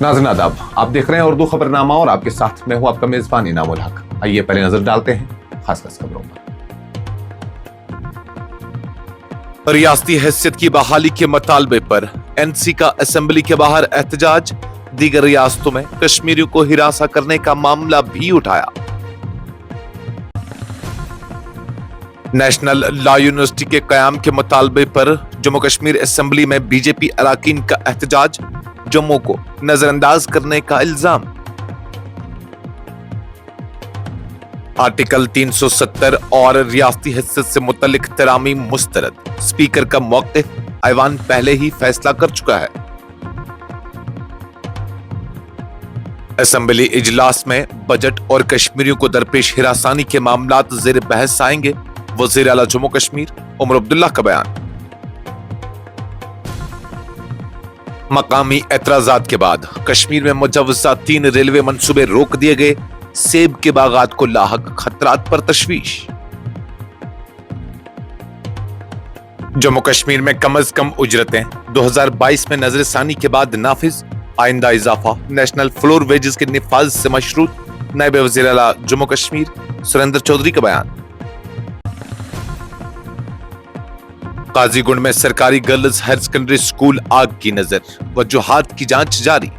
नाज़रीन आदाब, आप देख रहे हैं उर्दू खबरनामा और आपके साथ मैं हूं आपका मेजबान इनामुल हक। आइए पहले नजर डालते हैं खास खबरों पर। रियासती हैसियत की बहाली के मुतालबे पर एनसी का असेंबली के बाहर एहतजाज। दीगर रियासतों में कश्मीरियों को हिरासा करने का मामला भी उठाया। नेशनल लॉ यूनिवर्सिटी के कयाम के मुतालबे पर जम्मू कश्मीर असेंबली में बीजेपी अराकीन का एहतजाज। जम्मू को नजरअंदाज करने का इल्जाम। आर्टिकल 370 और रियासती हैसियत से मुतल्लिक तरामीम मुस्तरद। स्पीकर का मौक़िफ़ ऐवान पहले ही फैसला कर चुका है। असेंबली इजलास में बजट और कश्मीरियों को दरपेश हिरासानी के मामलात ज़ेर बहस आएंगे। वज़ीर आला जम्मू कश्मीर उमर अब्दुल्ला का बयान। मकामी एतराजात के बाद कश्मीर में मुजव्वज़ा 3 रेलवे मंसूबे रोक दिए गए। सेब के बागात को लाहक खतरात पर तशवीश। जम्मू कश्मीर में कम अज कम उजरतें 2022 में नजरसानी के बाद नाफिज। आइंदा इजाफा नेशनल फ्लोर वेजेस के निफाज से मशरूत। नायब वज़ीर आला जम्मू कश्मीर सुरेंद्र चौधरी का बयान। काजीगुंड में सरकारी गर्ल्स हायर सेकेंडरी स्कूल आग की नजर। वजूहात की जांच जारी।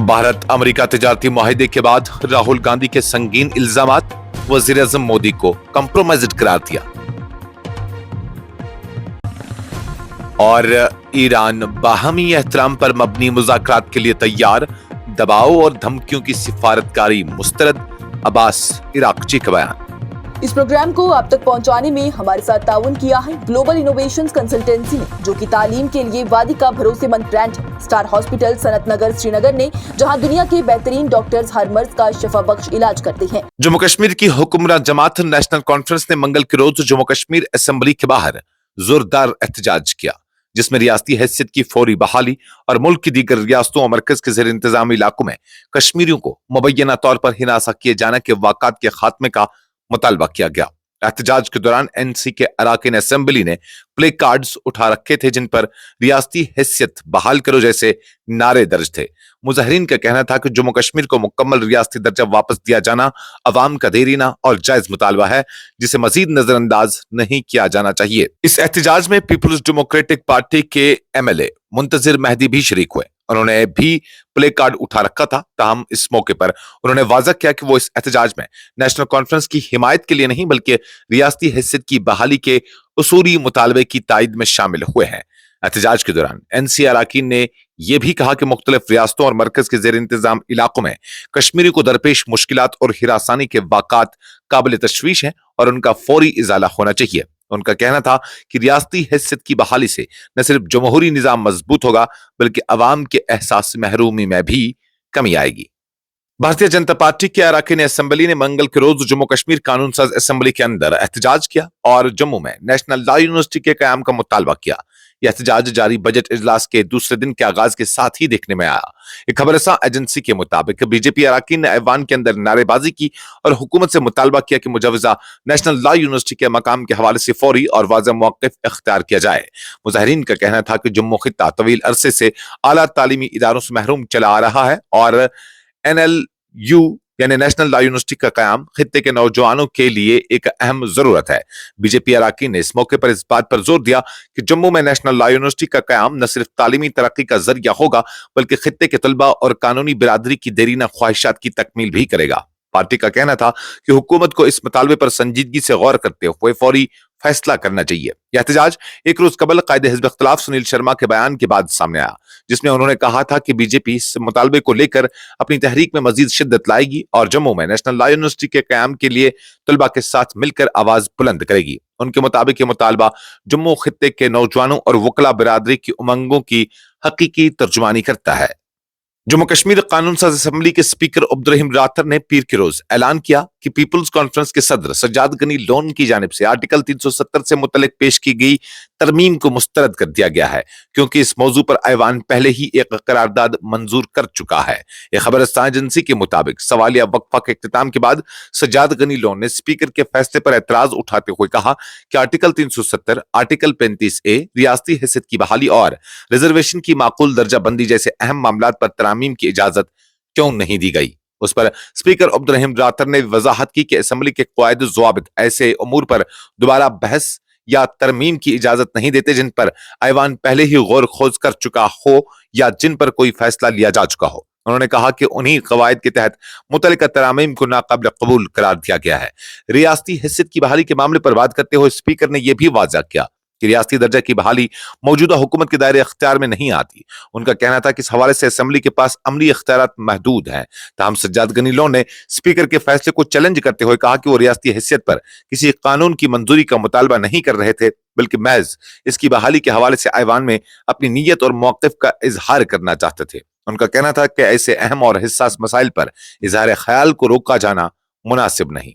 भारत अमेरिका तिजारती मुआहदे के बाद राहुल गांधी के संगीन इल्जामात। वजीर आज़म मोदी को कंप्रोमाइज्ड करार दिया। और ईरान बाहमी एहतराम पर मबनी मुज़ाकरात के लिए तैयार। दबाव और धमकियों की सिफारतकारी मुस्तरद। अब्बास इराक़ची का बयान। इस प्रोग्राम को आप तक पहुंचाने में हमारे साथ ताउन किया है ग्लोबल इनोवेशंस कंसल्टेंसी ने, जो कि तालीम के लिए वादी का भरोसेमंद ब्रांड है। स्टार हॉस्पिटल सनत नगर श्रीनगर ने, जहां दुनिया के बेहतरीन डॉक्टर्स हर मर्ज का शफा बख्श इलाज करते हैं। जम्मू कश्मीर की हुक्मरान जमात नेशनल कॉन्फ्रेंस ने मंगल के रोज जम्मू कश्मीर असेंबली के बाहर जोरदार एहतजाज किया, जिसमें रियासती हैसियत की फौरी बहाली और मुल्क की दीगर रियासतों और मरकज के ज़ेर इंतजामी इलाकों में कश्मीरियों को मुबैना तौर पर हिरासा किए जाने के वाक़ात के खात्मे का मुतालबा किया गया। एहतजाज के दौरान एनसी के अराकीन असेंबली ने प्ले कार्ड्स उठा रखे थे, जिन पर रियासती हैसियत बहाल करो जैसे नारे दर्ज थे। मुजाहिरीन का कहना था कि जम्मू कश्मीर को मुकम्मल रियासती दर्जा वापस दिया जाना अवाम का देरीना और जायज मुतालबा है, जिसे मजीद नजरअंदाज नहीं किया जाना चाहिए। इस एहतजाज में पीपुल्स डेमोक्रेटिक पार्टी के MLA मुंतजिर मेहदी भी शरीक हुए। उन्होंने भी प्ले कार्ड उठा रखा था। ताहम इस मौके पर उन्होंने वाज़ा किया कि वो इस एहतजाज में नेशनल कॉन्फ्रेंस की हिमायत के लिए नहीं, बल्कि रियासती हैसियत की बहाली के उसूली मुतालबे की तायद में शामिल हुए हैं। एहतजाज के दौरान NC अराकीन ने यह भी कहा कि मुख्तलिफ रियासतों और मरकज के जेर इंतजाम इलाकों में कश्मीरी को दरपेश मुश्किलात और हिरासानी के वाक़ात काबिल तशवीश हैं और उनका फौरी इजाला होना चाहिए। उनका कहना था कि रियासती हैसियत की बहाली से न सिर्फ जमहूरी निज़ाम मजबूत होगा, बल्कि अवाम के एहसास महरूमी में भी कमी आएगी। भारतीय जनता पार्टी के अराकीन असेंबली ने मंगल के रोज जम्मू कश्मीर कानून साज असेंबली के अंदर एहतजाज किया और जम्मू में नेशनल लॉ यूनिवर्सिटी के कयाम का मुतालबा किया। यह एहतजाज जारी बजट इजलास के दूसरे दिन के आगाज के साथ ही देखने में आया। एक खबरसां एजेंसी के मुताबिक बीजेपी अराकीन ने ऐवान के अंदर नारेबाजी की और हुकूमत से मुतालबा किया कि मुजव्वज़ा नेशनल लॉ यूनिवर्सिटी के मकाम के हवाले से फौरी और वाज़ेह मौक़िफ़ इख्तियार किया जाए। मुजाहिरीन का कहना था कि जम्मू खित्ता तवील अरसे से आला तालीमी इदारों से महरूम चला आ रहा है और NLU यानी नेशनल लॉ यूनिवर्सिटी का कयाम खित्ते के नौजवानों के लिए एक अहम जरूरत है। बीजेपी अराकीन ने इस मौके पर इस बात पर जोर दिया कि जम्मू में नेशनल लॉ यूनिवर्सिटी का कयाम न सिर्फ तालीमी तरक्की का जरिया होगा, बल्कि खित्ते के तलबा और कानूनी बिरादरी की देरीना ख्वाहिशात की तकमील भी करेगा। पार्टी का कहना था कि हुकूमत को इस मुतालबे पर संजीदगी से गौर करते हुए फौरी फैसला करना चाहिए। यह एहतजाज एक रोज कबल कायदे हिज़्ब इख्तिलाफ सुनील शर्मा के बयान के बाद सामने आया, जिसमें उन्होंने कहा था कि बीजेपी इस मुतालबे को लेकर अपनी तहरीक में मजीद शिद्दत लाएगी और जम्मू में नेशनल लॉ यूनिवर्सिटी के कयाम के लिए तलबा के साथ मिलकर आवाज बुलंद करेगी। उनके मुताबिक ये मुतालबा जम्मू खित्ते के नौजवानों और वकला बिरादरी की उमंगों की हकीकी तर्जुमानी करता है। जम्मू कश्मीर कानून साज असम्बली के स्पीकर अब्दुर्रहीम राथर ने पीर के रोज ऐलान किया कि पीपल्स कॉन्फ्रेंस के सदर सज्जाद गनी लोन की जानिब से आर्टिकल 370 से मुतल्लिक पेश की गई तरमीम को मुस्तरद कर दिया गया है, क्योंकि इस मौजू पर ऐवान पहले ही एक करारदाद मंजूर कर चुका है। एक खबरस्तान एजेंसी के मुताबिक सवालिया वक्फा के इख्तिताम के बाद सज्जाद गनी लोन ने स्पीकर के फैसले पर एतराज उठाते हुए कहा कि आर्टिकल 370, आर्टिकल 35A, रियासती हैसियत की बहाली और रिजर्वेशन की माकूल दर्जा बंदी जैसे अहम मामलात पर तरामीम की इजाजत क्यों नहीं दी गई। उस पर स्पीकर अब्दुर्रहीम राथर ने वजाहत की कि असम्बली के कायदे ज़वाबित ऐसे उमूर पर दोबारा बहस या तरमीम की इजाजत नहीं देते जिन पर ऐवान पहले ही गौर खोज कर चुका हो या जिन पर कोई फैसला लिया जा चुका हो। उन्होंने कहा कि उन्हीं कवायद के तहत मुतल्लिका तरामीम को नाकाबिल कबूल करार दिया गया है। रियासती हैसियत की बहाली के मामले पर बात करते हुए स्पीकर ने यह भी वाज़ह किया कि रियासती दर्जा की बहाली मौजूदा हुकूमत के दायरे अख्तियार में नहीं आती। उनका कहना था कि इस हवाले से असम्बली के पास अमली इख्तियारात महदूद हैं। ताहम सज्जाद गनी लोन ने स्पीकर के फैसले को चैलेंज करते हुए कहा कि वो रियासती हैसियत पर किसी कानून की मंजूरी का मुतालबा नहीं कर रहे थे, बल्कि महज इसकी बहाली के हवाले से ऐवान में अपनी नीयत और मौक़िफ़ का इजहार करना चाहते थे। उनका कहना था कि ऐसे अहम और हिस्सास मसाइल पर इजहार ख्याल को रोका जाना मुनासिब नहीं।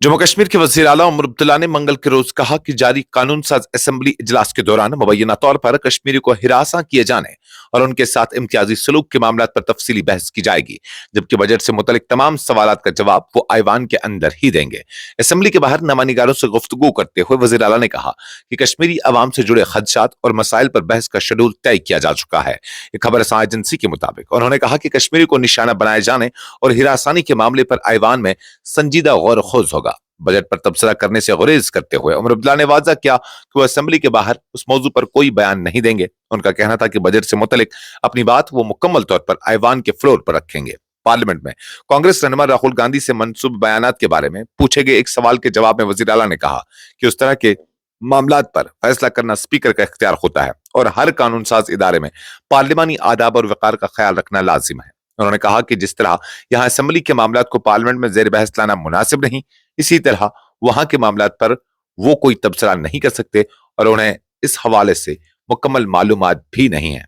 जम्मू कश्मीर के वज़ीर आला उमर अब्दुल्ला ने मंगल के रोज कहा कि जारी कानून साज असम्बली इजलास के दौरान मुबैना तौर पर कश्मीरी को हिरासा किए जाने और उनके साथ इम्तियाजी सलूक के मामलात पर तफसीली बहस की जाएगी, जबकि बजट से मुतल्लिक तमाम सवालात का जवाब वो ऐवान के अंदर ही देंगे। असम्बली के बाहर नुमाइंदगारों से गुफ्तगू करते हुए वज़ीर आला ने कहा कि कश्मीरी अवाम से जुड़े खदशात और मसाइल पर बहस का शेड्यूल तय किया जा चुका है। एक खबरसां एजेंसी के मुताबिक उन्होंने कहा कि कश्मीरी को निशाना बनाए जाने और हिरासानी के मामले पर ऐवान में संजीदा गौर खोज होगा। बजट पर तबसरा करने से गुरेज करते हुए उमर अब्दुल्ला ने वाज़ा किया कि वो असेंबली के बाहर उस मौजू पर कोई बयान नहीं देंगे। उनका कहना था कि बजट से मुतल्लिक अपनी बात वो मुकम्मल तौर पर ऐवान के फ्लोर पर रखेंगे। पार्लियामेंट में कांग्रेस रहनुमा राहुल गांधी से मंसूब बयानात के बारे में पूछे गए एक सवाल के जवाब में वज़ीर आला ने कहा कि उस तरह के मामलात पर फैसला करना स्पीकर का इख्तियार होता है और हर कानून साज इदारे में पार्लिमानी आदाब और वक़ार का ख्याल रखना लाजिम है। उन्होंने कहा कि जिस तरह यहाँ असेंबली के मामलात को पार्लियामेंट में ज़ेर बहस लाना मुनासिब नहीं, इसी तरह वहां के मामलात पर वो कोई तबसरा नहीं कर सकते और उन्हें इस हवाले से मुकम्मल मालूमात भी नहीं है।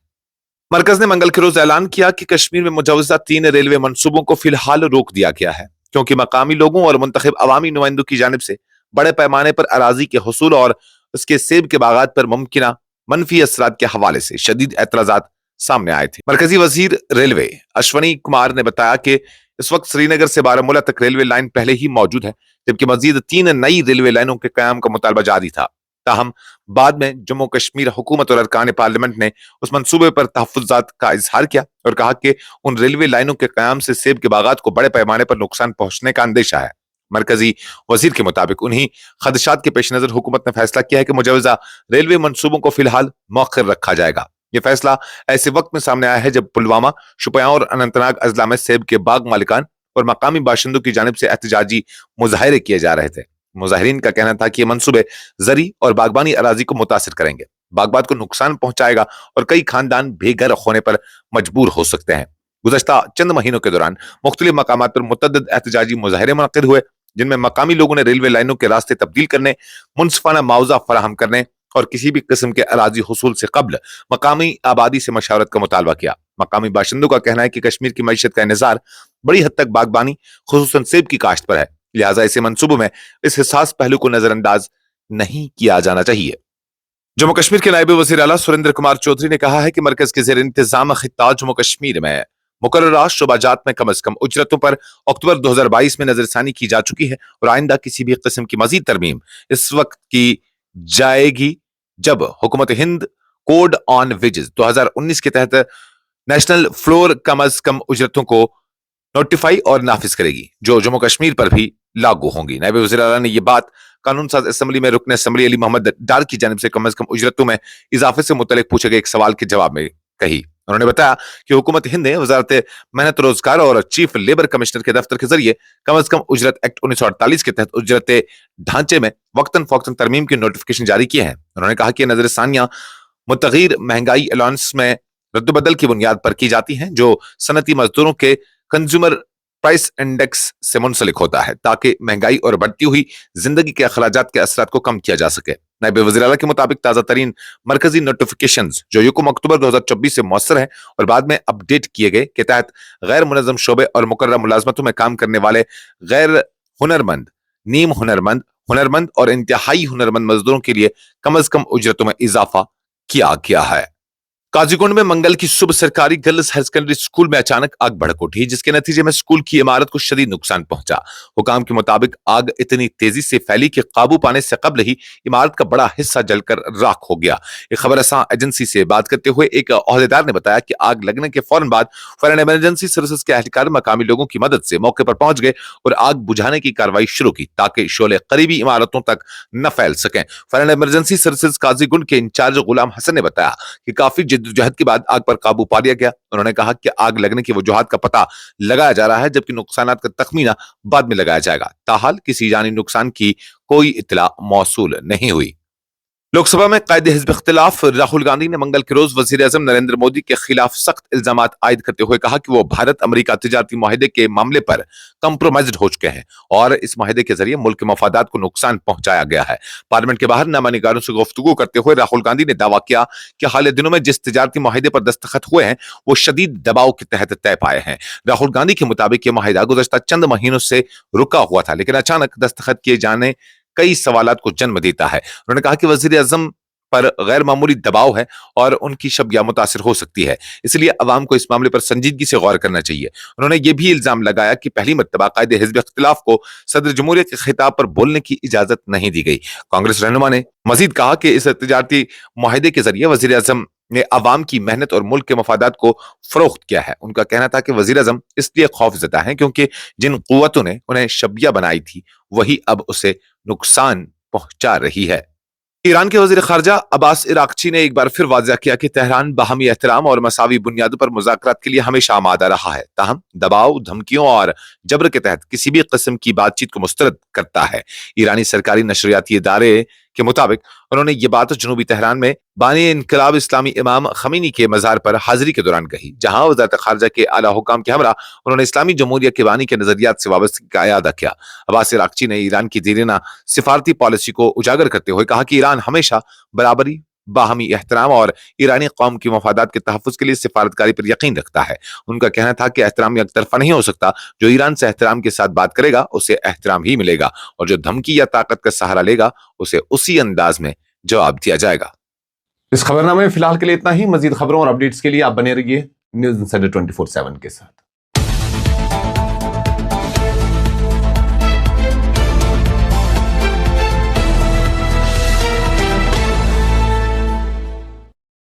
मरकज ने मंगल के रोज ऐलान किया कि कश्मीर में मुजवजा 3 रेलवे मंसूबों को फिलहाल रोक दिया गया है, क्योंकि मकामी लोगों और मुंतखब अवामी नुमाइंदों की जानिब से बड़े पैमाने पर अराजी के हुसूल और उसके सेब के बागात पर मुमकिना मनफी असरात के हवाले से शदीद एतराजात सामने आए थे। मरकजी वजीर रेलवे अश्वनी कुमार ने बताया कि इस वक्त श्रीनगर से बारामूला तक रेलवे लाइन पहले ही मौजूद है, जबकि मजीद 3 नई रेलवे लाइनों के कयाम का मुतालबा जारी था। ताहम बाद में जम्मू कश्मीर हुकूमत और अरकान पार्लियामेंट ने उस मंसूबे पर तहफ़्फ़ुज़ात का इजहार किया और कहा कि उन रेलवे लाइनों के कयाम से सेब के बागात को बड़े पैमाने पर नुकसान पहुंचने का अंदेशा है। मरकजी वजीर के मुताबिक उन्हीं खदशात के पेश नजर हुकूमत ने फैसला किया है कि मुजवजा रेलवे मंसूबों को फिलहाल मौखर रखा जाएगा। यह फैसला ऐसे वक्त में सामने आया है जब पुलवामा, शुपियां और अनंतनाग अजला में सेब के बाग मालिकान और मकामी बाशिंदों की जानिब से एहतजाजी मुजाहिरे किए जा रहे थे। मुजाहिरीन का कहना था कि ये मंसूबे जरी और बागबानी अराजी को मुतासिर करेंगे, बागबात को नुकसान पहुंचाएगा और कई खानदान बेघर होने पर मजबूर हो सकते हैं। गुज़श्ता चंद महीनों के दौरान मुख्तलिफ मकामात पर मुतअद्दिद एहतजाजी मुजाहिरे मुनक़िद हुए, जिनमें मकामी लोगों ने रेलवे लाइनों के रास्ते तब्दील करने, मुनसिफाना मुआवजा फराहम करने और किसी भी किस्म के अराजी हुसूल से कब्ल मकामी आबादी से मशावरत का मुतालबा किया। मकामी बाशिंदों का कहना है कि कश्मीर की मईशत का इन्हिसार बड़ी हद तक बागबानी, खुसूसन सेब की काश्त पर है, लिहाजा ऐसे मंसूबों में इस हिसास पहलू को नजरअंदाज नहीं किया जाना चाहिए। जम्मू कश्मीर के नायब वज़ीर आला सुरेंद्र कुमार चौधरी ने कहा है कि मरकज के ज़ेर इंतजाम खित्ता जम्मू कश्मीर में मुकर्ररा शुबाजात में कम अज कम उजरतों पर अक्टूबर 2022 में नजरसानी की जा चुकी है और आइंदा किसी भी किस्म की मजीद तरमीम इस वक्त की जाएगी जब हुकूमत हिंद कोड ऑन वेजेस 2019 के तहत नेशनल फ्लोर कम अज कम उजरतों को नोटिफाई और नाफिज करेगी, जो जम्मू कश्मीर पर भी लागू होंगी। नायब वज़ीर आला ने यह बात कानून साज असम्बली में रुकन असम्बली अली मोहम्मद डार की जानिब से कम अज कम उजरतों में इजाफे से मुतल्लिक पूछे गए एक सवाल के जवाब में कही। उन्होंने बताया कि हुकूमत हिंद ने वजारत मेहनत रोजगार और चीफ लेबर कमिश्नर के दफ्तर के जरिए कम अज कम उजरत एक्ट 1948 के तहत उजरत ढांचे में वक्तन फौक्तन तरमीम की नोटिफिकेशन जारी किए हैं। उन्होंने कहा कि नजरसानियां मुतगीर महंगाई अलाउंस में रद्दबदल की बुनियाद पर की जाती हैं, जो सनती मजदूरों के कंज्यूमर प्राइस इंडेक्स से मुंसलिक होता है, ताकि महंगाई और बढ़ती हुई जिंदगी के अखराजात के असरात को कम किया जा सके। नायब वज़ीर आला के मुताबिक ताज़ा तरीन मरकजी नोटिफिकेशंस जो यकम अक्टूबर 2024 से मौसर हैं और बाद में अपडेट किए गए के तहत गैर मुनज़्ज़म शोबे और मुकर्रर मुलाजमतों में काम करने वाले गैर हुनरमंद, नीम हुनरमंद, हुनरमंद और इंतहाई हुनरमंद मजदूरों के लिए कम अज कम उजरतों में इजाफा किया गया है। काजीकुंड में मंगल की सुबह सरकारी गर्ल्स हायर सेकेंडरी स्कूल में अचानक आग भड़क उठी, जिसके नतीजे में स्कूल की इमारत को शदीद नुकसान पहुंचा। हुकाम के मुताबिक आग इतनी तेजी से फैली कि काबू पाने से कबल ही इमारत का बड़ा हिस्सा जलकर राख हो गया। एक खबर रसां एजेंसी से बात करते हुए एक ओहदेदार ने बताया कि आग लगने के फौरन बाद फायर एंड इमरजेंसी सर्विसेज के एहलकार मकामी लोगों की मदद से मौके पर पहुंच गए और आग बुझाने की कार्रवाई शुरू की ताकि शोले करीबी इमारतों तक न फैल सकें। Fire and emergency services Qazigund के इंचार्ज गुलाम हसन ने बताया कि काफी जद्दोजहद के बाद आग पर काबू पा लिया गया। उन्होंने कहा कि आग लगने की वजूहात का पता लगाया जा रहा है, जबकि नुकसानात का तखमीना बाद में लगाया जाएगा। ताहाल किसी जानी नुकसान की कोई इत्तला मौसूल नहीं हुई। लोकसभा में कायदे हिज़्ब इख्तिलाफ राहुल गांधी ने मंगल के रोज वजीर आजम नरेंद्र मोदी के खिलाफ सख्त इल्जामात आयद करते हुए कहा कि वो भारत अमेरिका तिजारती मुआहदे के मामले पर कंप्रोमाइज्ड हो चुके हैं और इस मुआहदे के जरिए मुल्क के मफादात को नुकसान पहुंचाया गया है। पार्लियामेंट के बाहर नामानिगारों से गुफ्तगू करते हुए राहुल गांधी ने दावा किया कि हाल दिनों में जिस तिजारती मुआहदे पर दस्तखत हुए हैं वो शदीद दबाव के तहत तय पाए हैं। राहुल गांधी के मुताबिक ये मुआहदा गुज़श्ता चंद महीनों से रुका हुआ था, लेकिन अचानक दस्तखत किए जाने कई सवालात को जन्म देता है। उन्होंने कहा कि वजीर आजम पर गैर मामूली दबाव है और उनकी शब्या मुतासिर हो सकती है, इसलिए अवाम को इस मामले पर संजीदगी से गौर करना चाहिए। उन्होंने ये भी इल्जाम लगाया कि पहली मर्तबा कायदे हिज़्ब इख्तिलाफ को सदर जमहूरियत के खिताब पर बोलने की इजाजत नहीं दी गई। कांग्रेस रहनुमा ने मजीद कहा कि इस तिजारती मुआहदे के जरिए वजीर आजम ने अवाम की मेहनत और मुल्क के मफादात को फरोख्त किया है। उनका कहना था कि वजीर आजम इसलिए खौफजदा है क्योंकि जिन कुव्वतों ने उन्हें शबिया बनाई थी वही अब उसे नुकसान पहुंचा रही है। ईरान के वजीर खारजा अब्बास इराक्ची ने एक बार फिर वाज़ेह किया कि तेहरान बाहमी एहतराम और मसावी बुनियादों पर मुज़ाकरात के लिए हमेशा आमादा रहा है, ताहम दबाव, धमकियों और जबर के तहत किसी भी किस्म की बातचीत को मुस्तरद करता है। ईरानी सरकारी नशरियाती इदारे के मुताबिक उन्होंने ये बात जनूबी तेहरान में बानी इनकलाब इस्लामी इमाम खमीनी के मज़ार पर हाजिरी के दौरान कही, जहां वज़ारत खारजा के आला हुकाम के हमरा उन्होंने इस्लामी जमहूरिया के बानी के नजरियात से वाबस्तगी का अयादा किया। अब्बास इराक्ची ने ईरान की देरीना सिफारती पॉलिसी को उजागर करते हुए कहा कि ईरान हमेशा बराबरी, बाहमी एहतराम और ईरानी कौम की मफादात के तहफ़्फ़ुज़ के लिए सिफारतकारी पर यकीन रखता है। उनका कहना था कि एहतराम एक तरफा नहीं हो सकता, जो ईरान से एहतराम के साथ बात करेगा उसे एहतराम ही मिलेगा और जो धमकी या ताकत का सहारा लेगा उसे उसी अंदाज में जवाब दिया जाएगा। इस खबरनामे में फिलहाल के लिए इतना ही। मजीद खबरों और अपडेट्स के लिए आप बने रहिए न्यूज़ इंसाइडर 24/7 के साथ।